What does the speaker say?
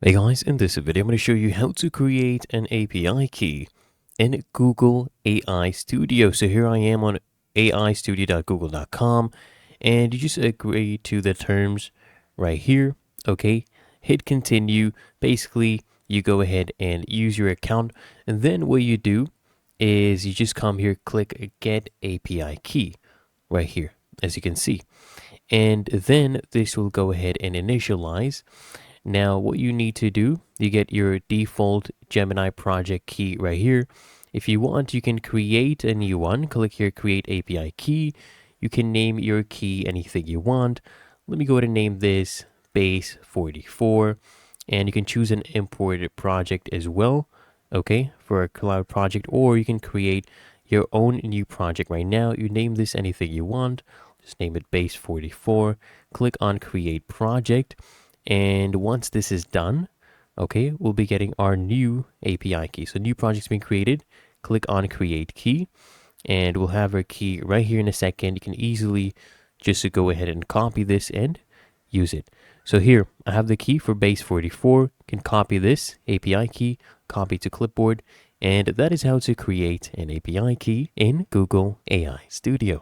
Hey guys, in this video I'm going to show you how to create an API key in Google AI Studio. So here I am on aistudio.google.com and you just agree to the terms right here. Okay, hit continue. Basically, you go ahead and use your account, and then what you do is you just come here, click get API key right here, as you can see, and then this will go ahead and initialize. Now, what you need to do, you get your default Gemini project key right here. If you want, you can create a new one. Click here, create API key. You can name your key anything you want. Let me go ahead and name this base 44. And you can choose an imported project as well, okay, for a cloud project, or you can create your own new project right now. You name this anything you want. Just name it base 44. Click on create project. And once this is done, okay, we'll be getting our new API key. So new project's been created. Click on create key and we'll have our key right here in a second. You can easily just go ahead and copy this and use it. So here I have the key for base 44. You can copy this API key, copy to clipboard, and that is how to create an API key in Google AI Studio.